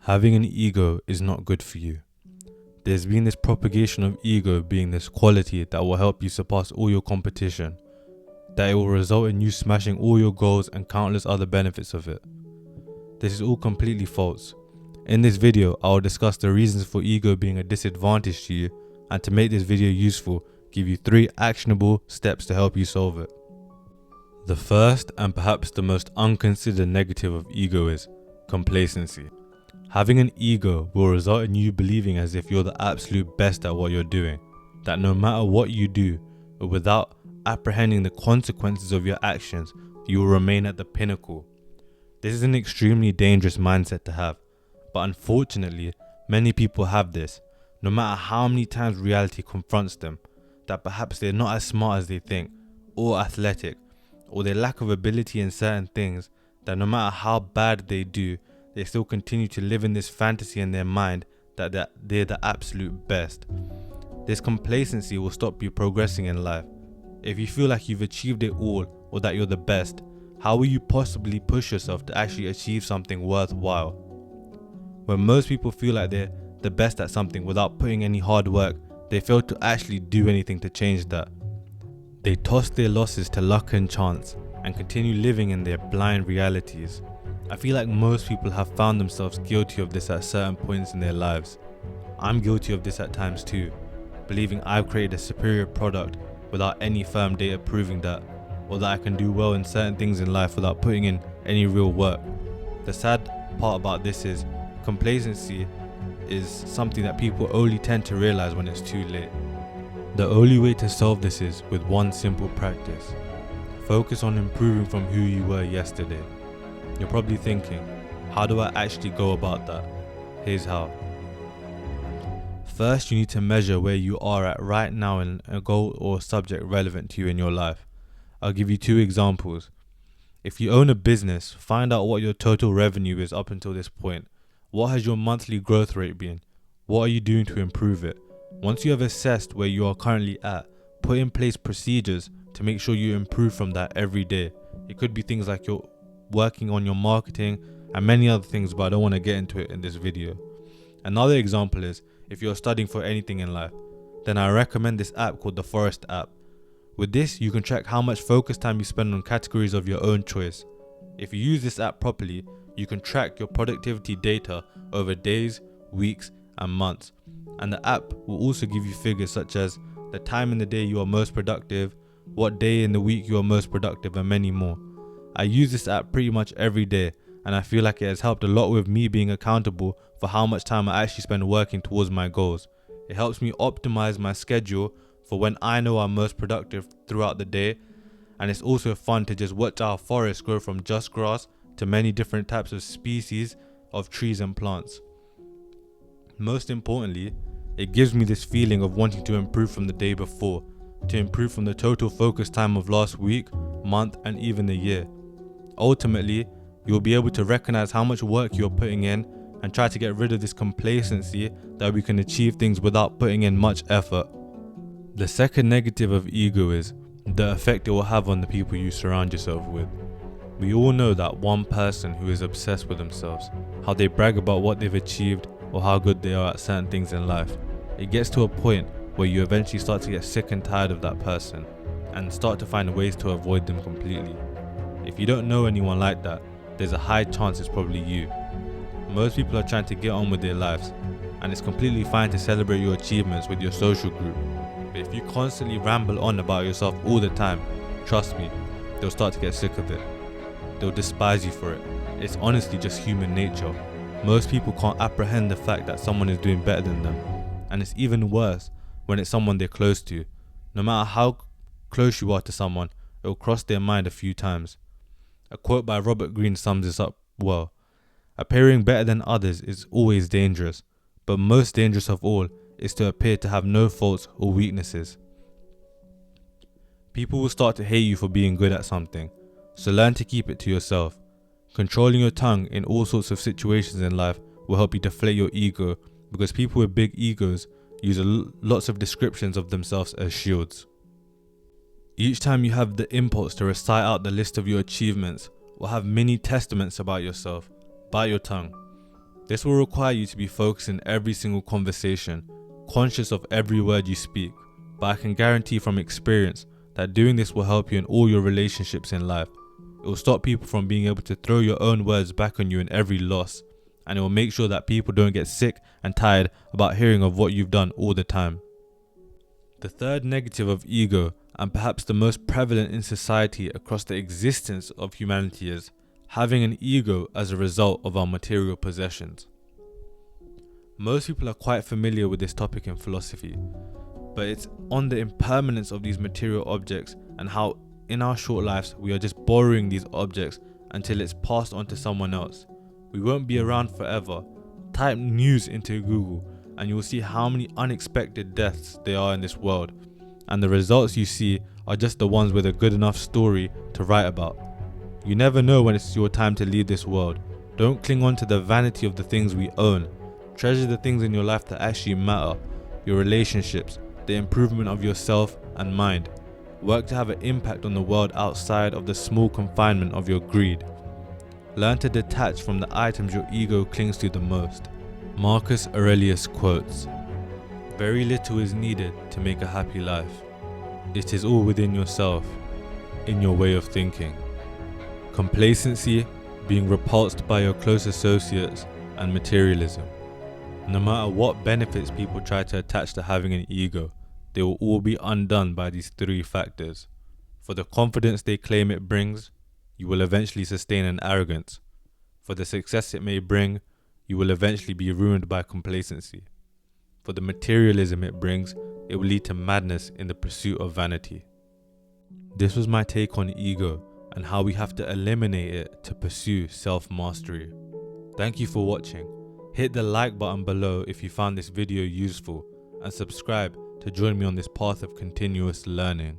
Having an ego is not good for you. There's been this propagation of ego being this quality that will help you surpass all your competition, that it will result in you smashing all your goals and countless other benefits of it. This is all completely false. In this video, I will discuss the reasons for ego being a disadvantage to you, and to make this video useful, give you 3 actionable steps to help you solve it. The first and perhaps the most unconsidered negative of ego is complacency. Having an ego will result in you believing as if you're the absolute best at what you're doing, that no matter what you do, without apprehending the consequences of your actions, you will remain at the pinnacle. This is an extremely dangerous mindset to have, but unfortunately, many people have this, no matter how many times reality confronts them, that perhaps they're not as smart as they think, or athletic, or their lack of ability in certain things, that no matter how bad they do, they still continue to live in this fantasy in their mind that they're the absolute best. This complacency will stop you progressing in life. If you feel like you've achieved it all, or that you're the best, how will you possibly push yourself to actually achieve something worthwhile? When most people feel like they're the best at something without putting any hard work, they fail to actually do anything to change that. They toss their losses to luck and chance, and continue living in their blind realities. I feel like most people have found themselves guilty of this at certain points in their lives. I'm guilty of this at times too, believing I've created a superior product without any firm data proving that, or that I can do well in certain things in life without putting in any real work. The sad part about this is complacency is something that people only tend to realize when it's too late. The only way to solve this is with one simple practice. Focus on improving from who you were yesterday. You're probably thinking, how do I actually go about that? Here's how. First, you need to measure where you are at right now in a goal or subject relevant to you in your life. I'll give you 2 examples. If you own a business, find out what your total revenue is up until this point. What has your monthly growth rate been? What are you doing to improve it? Once you have assessed where you are currently at, put in place procedures to make sure you improve from that every day. It could be things like you're working on your marketing and many other things, but I don't want to get into it in this video. Another example is if you're studying for anything in life, then I recommend this app called the Forest app. With this, you can track how much focus time you spend on categories of your own choice. If you use this app properly, you can track your productivity data over days, weeks, and months. And the app will also give you figures such as the time in the day you are most productive, what day in the week you are most productive, and many more. I use this app pretty much every day, and I feel like it has helped a lot with me being accountable for how much time I actually spend working towards my goals. It helps me optimize my schedule for when I know I'm most productive throughout the day, and it's also fun to just watch our forest grow from just grass to many different types of species of trees and plants. Most importantly, it gives me this feeling of wanting to improve from the day before, to improve from the total focus time of last week, month, and even the year. Ultimately, you'll be able to recognize how much work you're putting in and try to get rid of this complacency that we can achieve things without putting in much effort. The second negative of ego is the effect it will have on the people you surround yourself with. We all know that one person who is obsessed with themselves, how they brag about what they've achieved or how good they are at certain things in life. It gets to a point where you eventually start to get sick and tired of that person and start to find ways to avoid them completely. If you don't know anyone like that, there's a high chance it's probably you. Most people are trying to get on with their lives, and it's completely fine to celebrate your achievements with your social group. But if you constantly ramble on about yourself all the time, trust me, they'll start to get sick of it. They'll despise you for it. It's honestly just human nature. Most people can't apprehend the fact that someone is doing better than them, and it's even worse when it's someone they're close to. No matter how close you are to someone, it'll cross their mind a few times. A quote by Robert Greene sums this up well. Appearing better than others is always dangerous, but most dangerous of all is to appear to have no faults or weaknesses. People will start to hate you for being good at something, so learn to keep it to yourself. Controlling your tongue in all sorts of situations in life will help you deflate your ego, because people with big egos use lots of descriptions of themselves as shields. Each time you have the impulse to recite out the list of your achievements or have mini testaments about yourself, bite your tongue. This will require you to be focused in every single conversation, conscious of every word you speak, but I can guarantee from experience that doing this will help you in all your relationships in life. It will stop people from being able to throw your own words back on you in every loss, and it will make sure that people don't get sick and tired about hearing of what you've done all the time. The third negative of ego, and perhaps the most prevalent in society across the existence of humanity, is having an ego as a result of our material possessions. Most people are quite familiar with this topic in philosophy, but it's on the impermanence of these material objects and how in our short lives we are just borrowing these objects until it's passed on to someone else. We won't be around forever. Type news into Google and you will see how many unexpected deaths there are in this world, and the results you see are just the ones with a good enough story to write about. You never know when it's your time to leave this world. Don't cling on to the vanity of the things we own. Treasure the things in your life that actually matter, your relationships, the improvement of yourself and mind. Work to have an impact on the world outside of the small confinement of your greed. Learn to detach from the items your ego clings to the most. Marcus Aurelius quotes, "Very little is needed to make a happy life. It is all within yourself, in your way of thinking." Complacency, being repulsed by your close associates, and materialism. No matter what benefits people try to attach to having an ego, they will all be undone by these three factors. For the confidence they claim it brings, you will eventually sustain an arrogance. For the success it may bring, you will eventually be ruined by complacency. For the materialism it brings, it will lead to madness in the pursuit of vanity. This was my take on ego and how we have to eliminate it to pursue self-mastery. Thank you for watching. Hit the like button below if you found this video useful, and subscribe to join me on this path of continuous learning.